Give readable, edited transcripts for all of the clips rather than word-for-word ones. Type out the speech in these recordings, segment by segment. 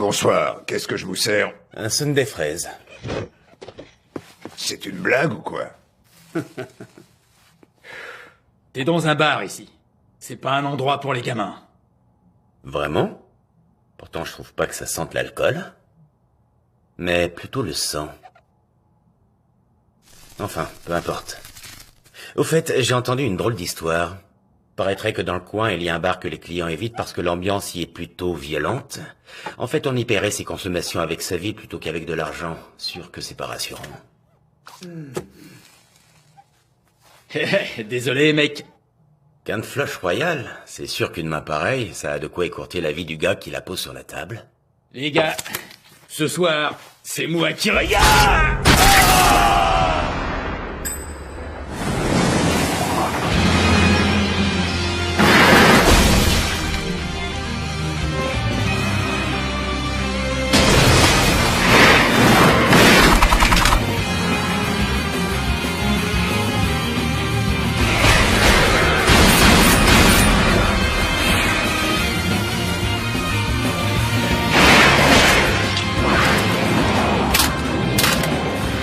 Bonsoir, qu'est-ce que je vous sers? Un sundae fraise. C'est une blague ou quoi? T'es dans un bar ici. C'est pas un endroit pour les gamins. Vraiment? Pourtant, je trouve pas que ça sente l'alcool. Mais plutôt le sang. Enfin, peu importe. Au fait, j'ai entendu une drôle d'histoire. Paraîtrait que dans le coin, il y a un bar que les clients évitent parce que l'ambiance y est plutôt violente. En fait, on y paierait ses consommations avec sa vie plutôt qu'avec de l'argent. Sûr que c'est pas rassurant. Désolé, mec. Qu'un flush royal, c'est sûr qu'une main pareille, ça a de quoi écourter la vie du gars qui la pose sur la table. Les gars, ce soir, c'est moi qui regarde.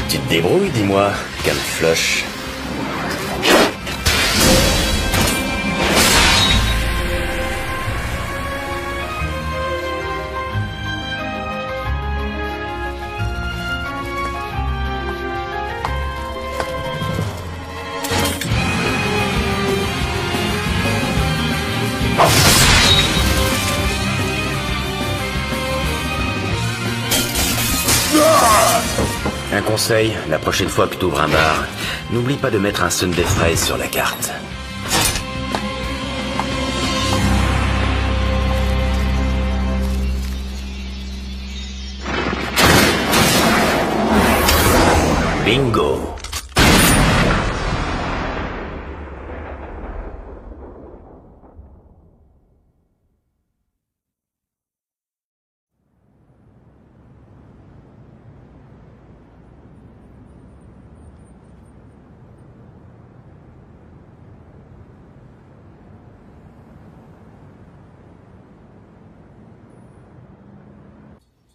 Tu te débrouilles, dis-moi, Can Flush. Un conseil, la prochaine fois que tu ouvres un bar, n'oublie pas de mettre un sundae fraise sur la carte. Bingo!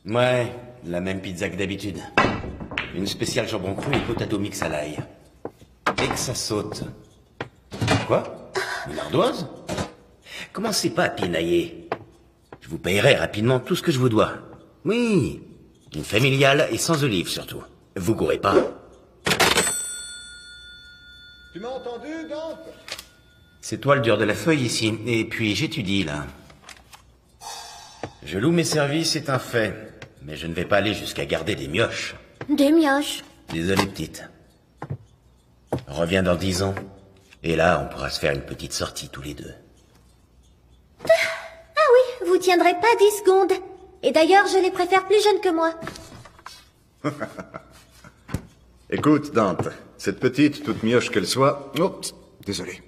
Ouais, la même pizza que d'habitude. Une spéciale jambon cru et potato mix à l'ail. Et que ça saute. Quoi? Une ardoise? Commencez pas à pinailler. Je vous payerai rapidement tout ce que je vous dois. Oui, une familiale et sans olives surtout. Vous courez pas. Tu m'as entendu, Dante? C'est toi le dur de la feuille ici. Et puis j'étudie là. Je loue mes services, c'est un fait. Mais je ne vais pas aller jusqu'à garder des mioches. Des mioches. Désolé, petite. Reviens dans 10 ans. Et là, on pourra se faire une petite sortie tous les deux. Ah oui, vous tiendrez pas 10 secondes. Et d'ailleurs, je les préfère plus jeunes que moi. Écoute, Dante, cette petite, toute mioche qu'elle soit... Oh, désolé.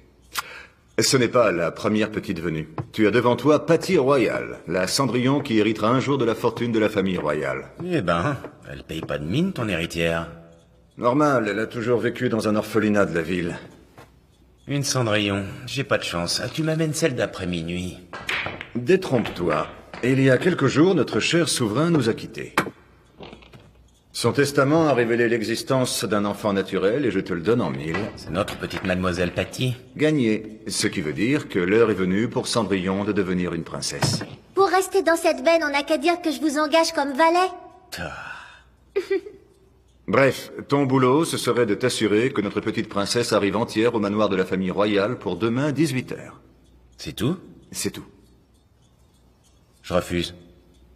Ce n'est pas la première petite venue. Tu as devant toi Patty Royal, la Cendrillon qui héritera un jour de la fortune de la famille royale. Eh ben, elle paye pas de mine, ton héritière. Normal, elle a toujours vécu dans un orphelinat de la ville. Une Cendrillon, j'ai pas de chance. Tu m'amènes celle d'après minuit. Détrompe-toi. Il y a quelques jours, notre cher souverain nous a quittés. Son testament a révélé l'existence d'un enfant naturel et je te le donne en 1000. C'est notre petite mademoiselle Patty. Gagné. Ce qui veut dire que l'heure est venue pour Cendrillon de devenir une princesse. Pour rester dans cette veine, on n'a qu'à dire que je vous engage comme valet. Bref, ton boulot, ce serait de t'assurer que notre petite princesse arrive entière au manoir de la famille royale pour demain 18h. C'est tout? C'est tout. Je refuse.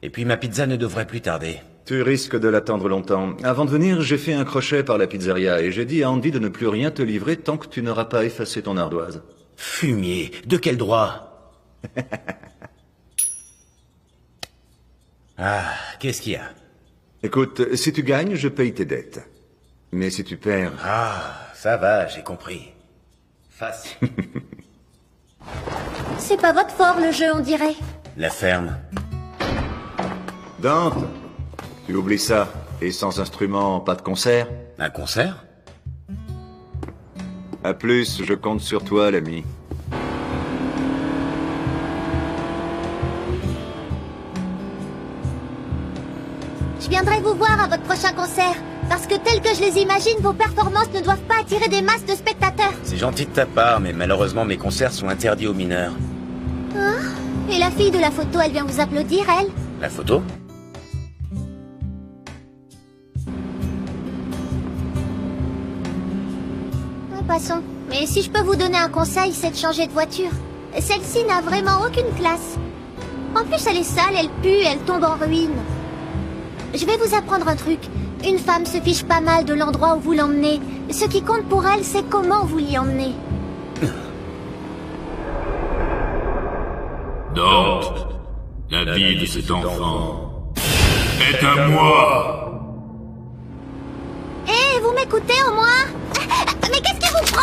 Et puis ma pizza ne devrait plus tarder. Tu risques de l'attendre longtemps. Avant de venir, j'ai fait un crochet par la pizzeria et j'ai dit à Andy de ne plus rien te livrer tant que tu n'auras pas effacé ton ardoise. Fumier, de quel droit? Ah, qu'est-ce qu'il y a? Écoute, si tu gagnes, je paye tes dettes. Mais si tu perds... Ah, ça va, j'ai compris. Facile. C'est pas votre fort, le jeu, on dirait. La ferme. Dante, tu oublies ça. Et sans instrument, pas de concert? Un concert? À plus, je compte sur toi, l'ami. Je viendrai vous voir à votre prochain concert. Parce que tel que je les imagine, vos performances ne doivent pas attirer des masses de spectateurs. C'est gentil de ta part, mais malheureusement mes concerts sont interdits aux mineurs. Et la fille de la photo, elle vient vous applaudir, elle? La photo? Passons. Mais si je peux vous donner un conseil, c'est de changer de voiture. Celle-ci n'a vraiment aucune classe. En plus, elle est sale, elle pue, elle tombe en ruine. Je vais vous apprendre un truc. Une femme se fiche pas mal de l'endroit où vous l'emmenez. Ce qui compte pour elle, c'est comment vous l'y emmenez. Dante, la vie de cet enfant est à moi. Hé, vous m'écoutez au moins? Mais qu'est-ce qui vous prend?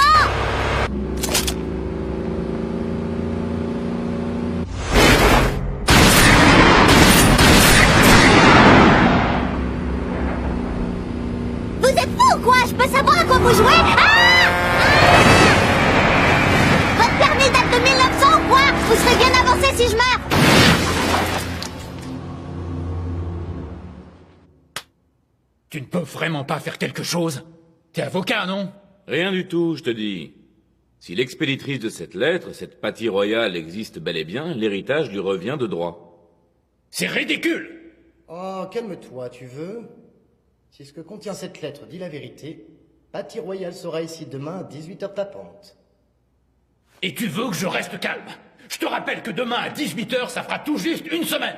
Vous êtes fou ou quoi? Je peux savoir à quoi vous jouez? Votre permis date de 1900 ou quoi? Vous serez bien avancé si je meurs. Tu ne peux vraiment pas faire quelque chose? T'es avocat, non? Rien du tout, je te dis. Si l'expéditrice de cette lettre, cette Patty Royale, existe bel et bien, l'héritage lui revient de droit. C'est ridicule! Oh, calme-toi, tu veux? Si ce que contient cette lettre dit la vérité, Patty Royale sera ici demain à 18h tapante. Et tu veux que je reste calme? Je te rappelle que demain à 18h, ça fera tout juste une semaine!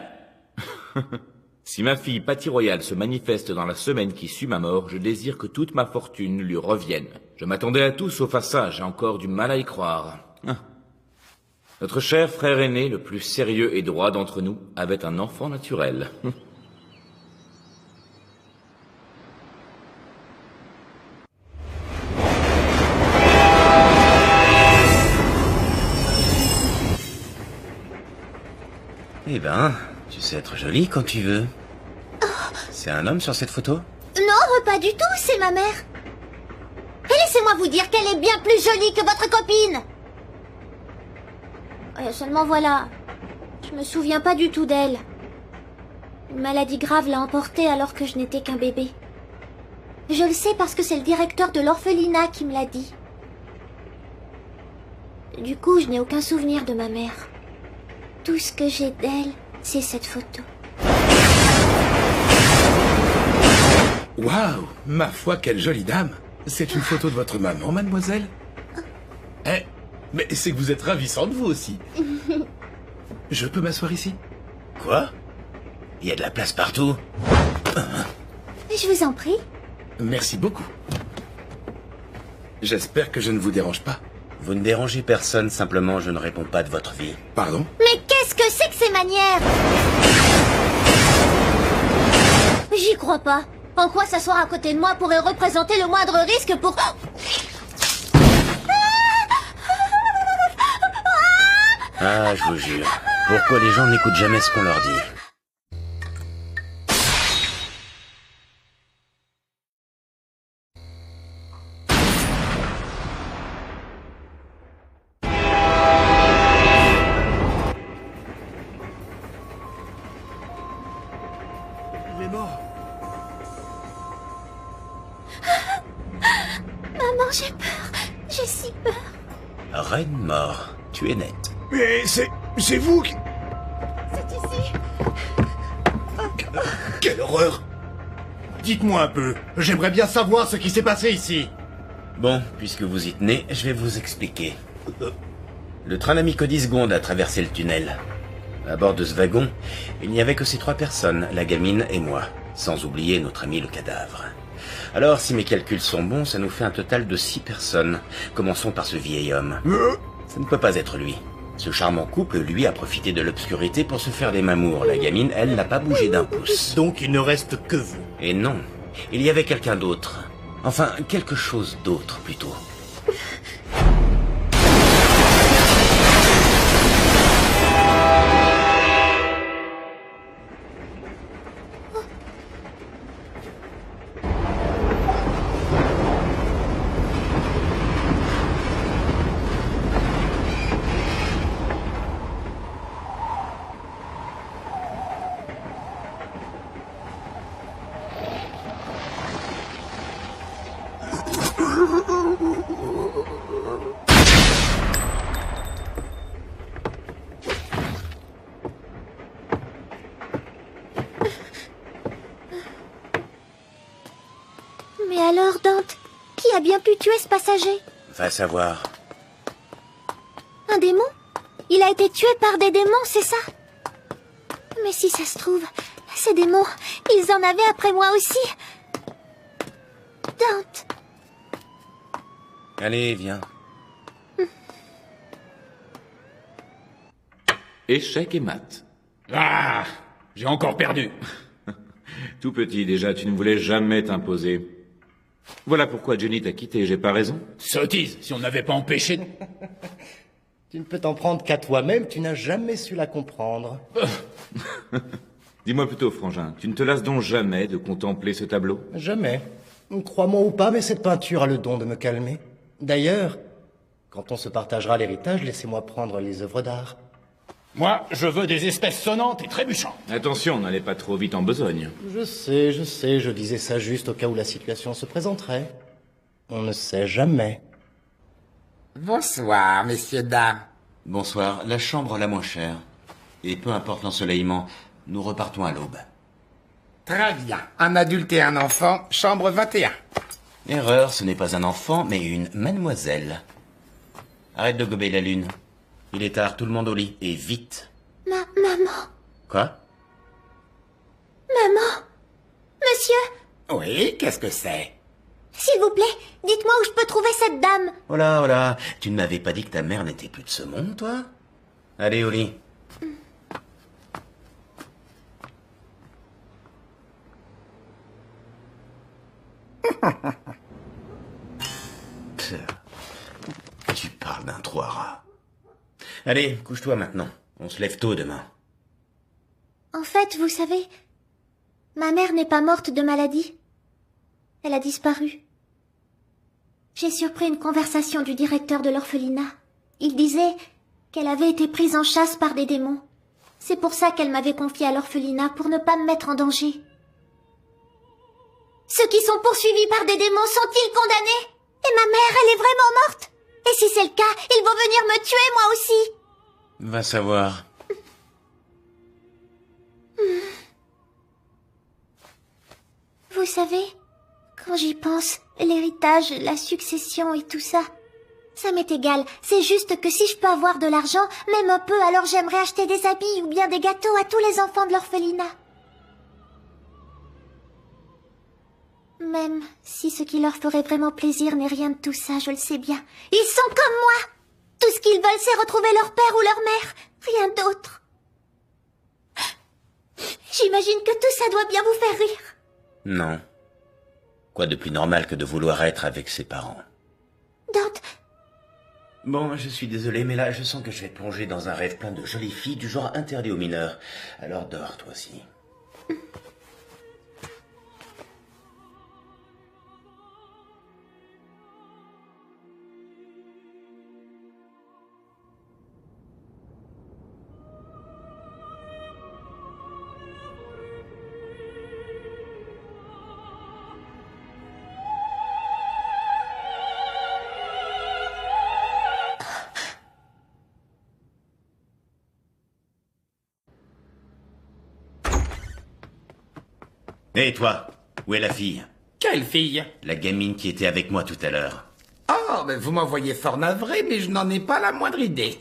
Si ma fille Patty Royale se manifeste dans la semaine qui suit ma mort, je désire que toute ma fortune lui revienne. Je m'attendais à tout sauf à ça, j'ai encore du mal à y croire. Notre cher frère aîné, le plus sérieux et droit d'entre nous, avait un enfant naturel. Eh ben, tu sais être jolie quand tu veux. C'est un homme sur cette photo? Non, pas du tout, c'est ma mère. Et laissez-moi vous dire qu'elle est bien plus jolie que votre copine. Seulement voilà, je me souviens pas du tout d'elle. Une maladie grave l'a emportée alors que je n'étais qu'un bébé. Je le sais parce que c'est le directeur de l'orphelinat qui me l'a dit. Du coup, je n'ai aucun souvenir de ma mère. Tout ce que j'ai d'elle, c'est cette photo. Waouh, ma foi, quelle jolie dame. C'est une photo de votre maman, mademoiselle? Eh, mais c'est que vous êtes ravissante, vous aussi. Je peux m'asseoir ici? Quoi? Il y a de la place partout. Je vous en prie. Merci beaucoup. J'espère que je ne vous dérange pas. Vous ne dérangez personne, simplement je ne réponds pas de votre vie. Pardon? Mais qu'est-ce que c'est que ces manières? J'y crois pas. En quoi s'asseoir à côté de moi pourrait représenter le moindre risque pour... Ah, je vous jure. Pourquoi les gens n'écoutent jamais ce qu'on leur dit? Il est mort. Maman, j'ai peur. J'ai si peur. Reine mort, tu es nette. Mais c'est vous qui... C'est ici. Quelle horreur! Dites-moi un peu, j'aimerais bien savoir ce qui s'est passé ici. Bon, puisque vous y tenez, je vais vous expliquer. Le train d'Amico 10 secondes a traversé le tunnel. À bord de ce wagon, il n'y avait que ces 3 personnes, la gamine et moi, sans oublier notre ami le cadavre. Alors, si mes calculs sont bons, ça nous fait un total de 6 personnes. Commençons par ce vieil homme. Ça ne peut pas être lui. Ce charmant couple, lui, a profité de l'obscurité pour se faire des mamours. La gamine, elle, n'a pas bougé d'un pouce. Donc il ne reste que vous. Et non, il y avait quelqu'un d'autre. Enfin, quelque chose d'autre, plutôt. Mais alors, Dante, qui a bien pu tuer ce passager? Va savoir. Un démon? Il a été tué par des démons, c'est ça? Mais si ça se trouve, ces démons, ils en avaient après moi aussi. Dante. Allez, viens. Échec et mat. Ah, j'ai encore perdu. Tout petit, déjà, tu ne voulais jamais t'imposer. Voilà pourquoi Jenny t'a quitté, j'ai pas raison? Sottise, si on n'avait pas empêché... Tu ne peux t'en prendre qu'à toi-même, tu n'as jamais su la comprendre. Dis-moi plutôt, Frangin, tu ne te lasses donc jamais de contempler ce tableau? Jamais. Crois-moi ou pas, mais cette peinture a le don de me calmer. D'ailleurs, quand on se partagera l'héritage, laissez-moi prendre les œuvres d'art. Moi, je veux des espèces sonnantes et trébuchantes. Attention, n'allez pas trop vite en besogne. Je sais, je disais ça juste au cas où la situation se présenterait. On ne sait jamais. Bonsoir, messieurs, dames. Bonsoir, la chambre la moins chère. Et peu importe l'ensoleillement, nous repartons à l'aube. Très bien. Un adulte et un enfant, chambre 21. Erreur, ce n'est pas un enfant, mais une mademoiselle. Arrête de gober la lune. Il est tard, tout le monde au lit. Et vite. Maman. Quoi? Maman. Monsieur, Oui, qu'est-ce que c'est? s'il vous plaît, dites-moi où je peux trouver cette dame. Oh là, oh là, tu ne m'avais pas dit que ta mère n'était plus de ce monde, toi? Allez, au lit. Tu parles d'un trois rats. Allez, couche-toi maintenant. On se lève tôt demain. En fait, vous savez, ma mère n'est pas morte de maladie. Elle a disparu. J'ai surpris une conversation du directeur de l'orphelinat. Il disait qu'elle avait été prise en chasse par des démons. C'est pour ça qu'elle m'avait confiée à l'orphelinat, pour ne pas me mettre en danger. Ceux qui sont poursuivis par des démons sont-ils condamnés? Et ma mère, elle est vraiment morte? Et si c'est le cas, ils vont venir me tuer, moi aussi. Va savoir. Vous savez, quand j'y pense, l'héritage, la succession et tout ça, ça m'est égal. C'est juste que si je peux avoir de l'argent, même un peu, alors j'aimerais acheter des habits ou bien des gâteaux à tous les enfants de l'orphelinat. Même si ce qui leur ferait vraiment plaisir n'est rien de tout ça, je le sais bien. Ils sont comme moi. Tout ce qu'ils veulent, c'est retrouver leur père ou leur mère. Rien d'autre. J'imagine que tout ça doit bien vous faire rire. Non. Quoi de plus normal que de vouloir être avec ses parents? Dante, Bon, je suis désolé, mais là, je sens que je vais plonger dans un rêve plein de jolies filles du genre interdit aux mineurs. Alors dors, toi aussi. Hé, toi, où est la fille? Quelle fille? La gamine qui était avec moi tout à l'heure. Oh, mais vous m'envoyez fort navré, mais je n'en ai pas la moindre idée.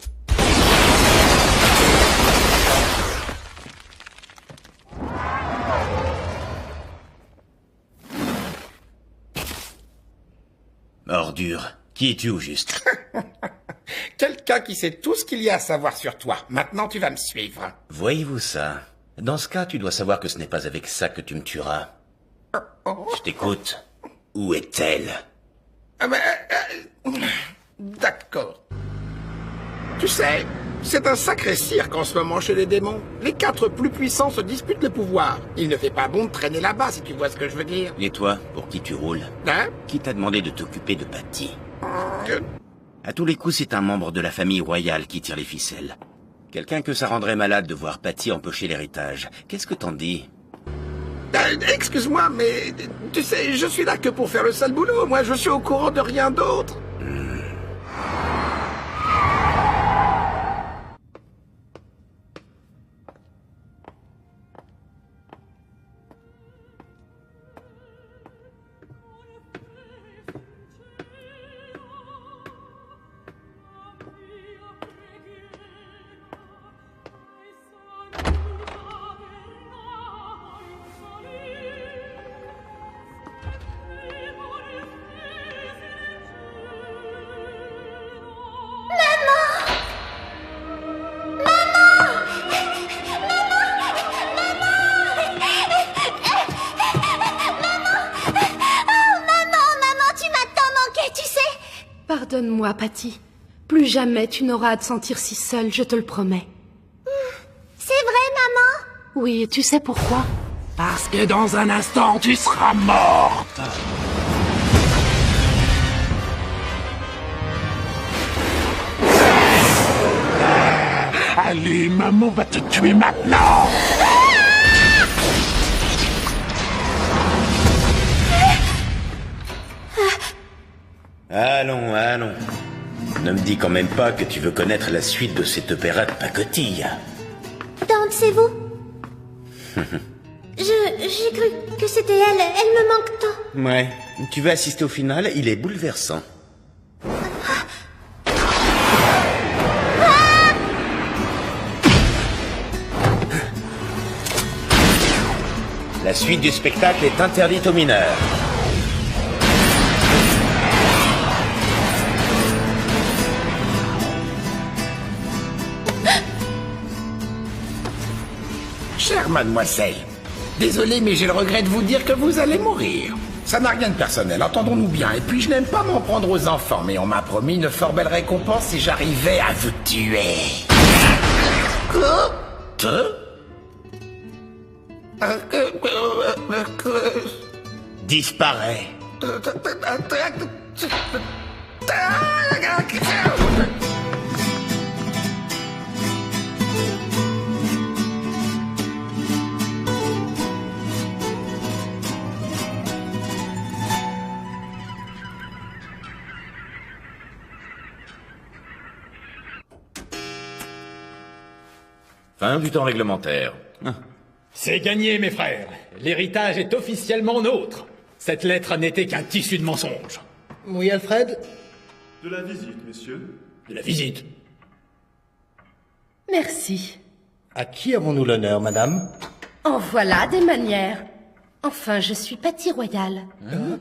Ordure. Qui es-tu au juste? Quelqu'un qui sait tout ce qu'il y a à savoir sur toi. Maintenant, tu vas me suivre. Voyez-vous ça? Dans ce cas, tu dois savoir que ce n'est pas avec ça que tu me tueras. Je t'écoute. Où est-elle? Ah ben, d'accord. Tu sais, c'est un sacré cirque en ce moment chez les démons. Les 4 plus puissants se disputent le pouvoir. Il ne fait pas bon de traîner là-bas, si tu vois ce que je veux dire. Et toi, pour qui tu roules? Hein? Qui t'a demandé de t'occuper de Patty? À tous les coups, c'est un membre de la famille royale qui tire les ficelles. Quelqu'un que ça rendrait malade de voir Patty empocher l'héritage. Qu'est-ce que t'en dis? Excuse-moi, mais tu sais, je suis là que pour faire le sale boulot. Moi, je suis au courant de rien d'autre. Pardonne-moi, Patty. Plus jamais tu n'auras à te sentir si seule, je te le promets. C'est vrai, maman? Oui, et tu sais pourquoi? Parce que dans un instant, tu seras morte. Allez, maman va te tuer maintenant. Allons, allons. Ne me dis quand même pas que tu veux connaître la suite de cette opéra de pacotille. Tante, c'est vous? J'ai cru que c'était elle. Elle me manque tant. Ouais. Tu veux assister au final? Il est bouleversant. La suite du spectacle est interdite aux mineurs. Chère mademoiselle, désolé mais j'ai le regret de vous dire que vous allez mourir. Ça n'a rien de personnel, entendons-nous bien. Et puis je n'aime pas m'en prendre aux enfants, mais on m'a promis une fort belle récompense si j'arrivais à vous tuer. Disparaît. Fin du temps réglementaire. C'est gagné, mes frères. L'héritage est officiellement nôtre. Cette lettre n'était qu'un tissu de mensonges. Oui, Alfred? De la visite, messieurs. De la visite. Merci. À qui avons-nous l'honneur, madame? En voilà des manières. Enfin, je suis Patty Royal.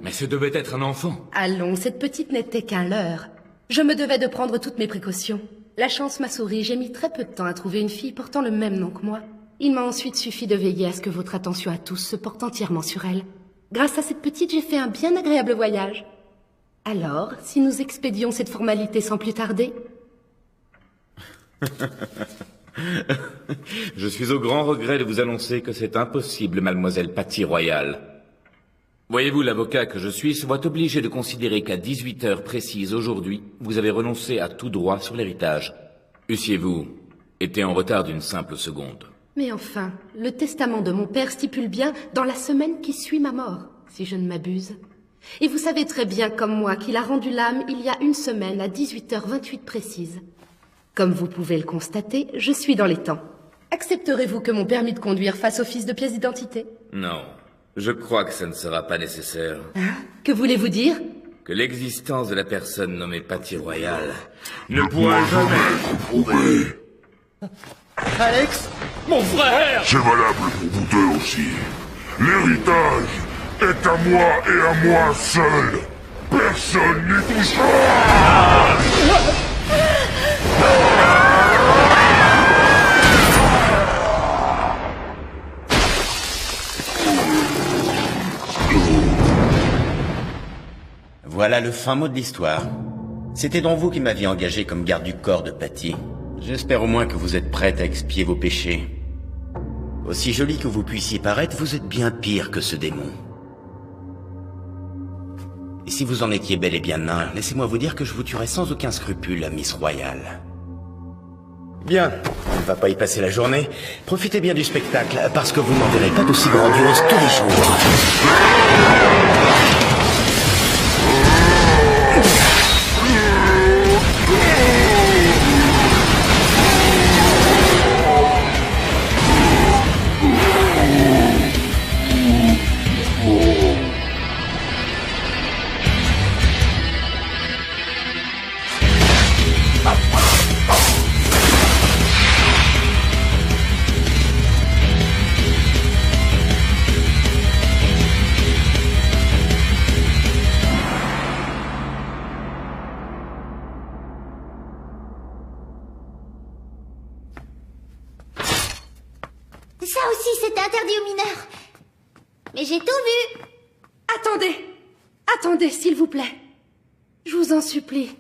Mais ce devait être un enfant. Allons, cette petite n'était qu'un leurre. Je me devais de prendre toutes mes précautions. La chance m'a souri, j'ai mis très peu de temps à trouver une fille portant le même nom que moi. Il m'a ensuite suffi de veiller à ce que votre attention à tous se porte entièrement sur elle. Grâce à cette petite, j'ai fait un bien agréable voyage. Alors, si nous expédions cette formalité sans plus tarder? Je suis au grand regret de vous annoncer que c'est impossible, mademoiselle Patty Royal. Voyez-vous, l'avocat que je suis se voit obligé de considérer qu'à 18 heures précises aujourd'hui, vous avez renoncé à tout droit sur l'héritage. Eussiez-vous été en retard d'une simple seconde. Mais enfin, le testament de mon père stipule bien dans la semaine qui suit ma mort, si je ne m'abuse. Et vous savez très bien comme moi qu'il a rendu l'âme il y a une semaine à 18h28 précises. Comme vous pouvez le constater, je suis dans les temps. Accepterez-vous que mon permis de conduire fasse office de pièce d'identité? Non, je crois que ça ne sera pas nécessaire. Que voulez-vous dire? Que l'existence de la personne nommée Patty Royal ne pourra jamais être prouvée. Alex? Mon frère! C'est valable pour vous deux aussi. L'héritage est à moi et à moi seul. Personne n'y touchera. Voilà le fin mot de l'histoire. C'était donc vous qui m'aviez engagé comme garde du corps de Patty. J'espère au moins que vous êtes prête à expier vos péchés. Aussi joli que vous puissiez paraître, vous êtes bien pire que ce démon. Et si vous en étiez bel et bien nain, laissez-moi vous dire que je vous tuerai sans aucun scrupule, Miss Royal. Bien, on ne va pas y passer la journée. Profitez bien du spectacle, parce que vous n'en verrez pas d'aussi grandiose tous les jours. Ça aussi, c'est interdit aux mineurs. Mais j'ai tout vu. Attendez! Attendez, s'il vous plaît. Je vous en supplie.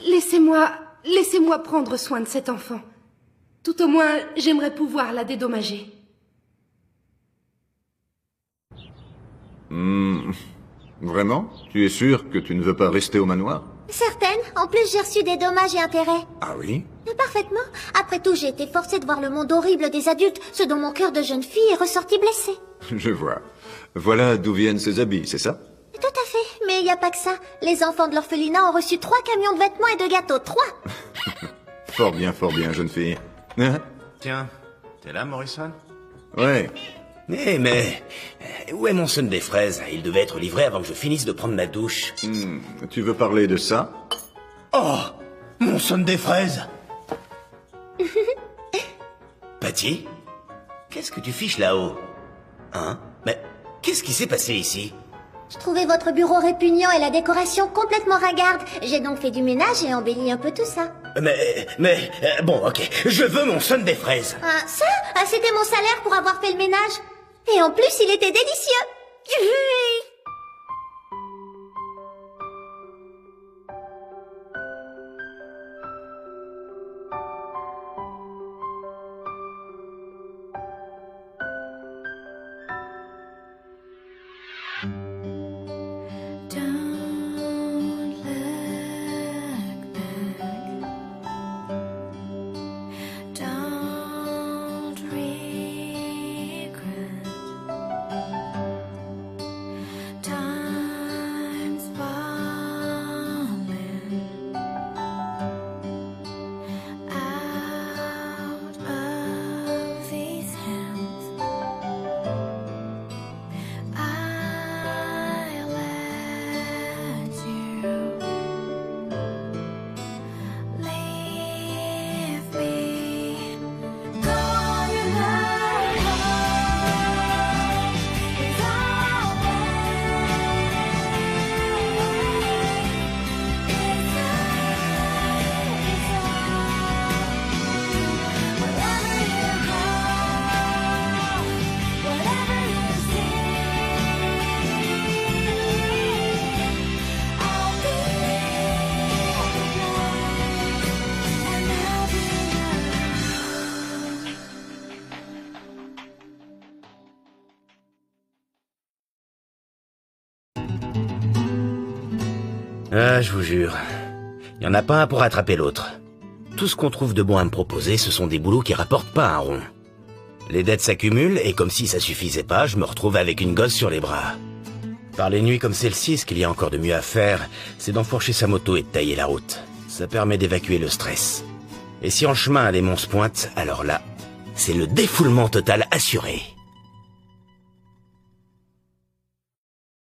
Laissez-moi prendre soin de cet enfant. Tout au moins, j'aimerais pouvoir la dédommager. Vraiment? Tu es sûr que tu ne veux pas rester au manoir? Certaine. En plus, j'ai reçu des dommages et intérêts. Ah oui? Parfaitement. Après tout, j'ai été forcée de voir le monde horrible des adultes, ce dont mon cœur de jeune fille est ressorti blessé. Je vois. Voilà d'où viennent ces habits, c'est ça? Tout à fait. Mais il n'y a pas que ça. Les enfants de l'orphelinat ont reçu 3 camions de vêtements et de gâteaux. 3. Fort bien, jeune fille. Tiens, t'es là, Morrison? Ouais. Mais... Où est mon son des fraises? Il devait être livré avant que je finisse de prendre ma douche. Tu veux parler de ça? Oh! Mon son des fraises! Patty? Qu'est-ce que tu fiches là-haut? Hein? Mais qu'est-ce qui s'est passé ici? Je trouvais votre bureau répugnant et la décoration complètement ringarde. J'ai donc fait du ménage et embelli un peu tout ça. Bon, ok. Je veux mon son des fraises. Ah, ça? Ah, c'était mon salaire pour avoir fait le ménage. Et en plus, il était délicieux. Ah, je vous jure, il y en a pas un pour attraper l'autre. Tout ce qu'on trouve de bon à me proposer, ce sont des boulots qui rapportent pas un rond. Les dettes s'accumulent, et comme si ça suffisait pas, je me retrouve avec une gosse sur les bras. Par les nuits comme celle-ci, ce qu'il y a encore de mieux à faire, c'est d'enfourcher sa moto et de tailler la route. Ça permet d'évacuer le stress. Et si en chemin les monstres pointent, alors là, c'est le défoulement total assuré.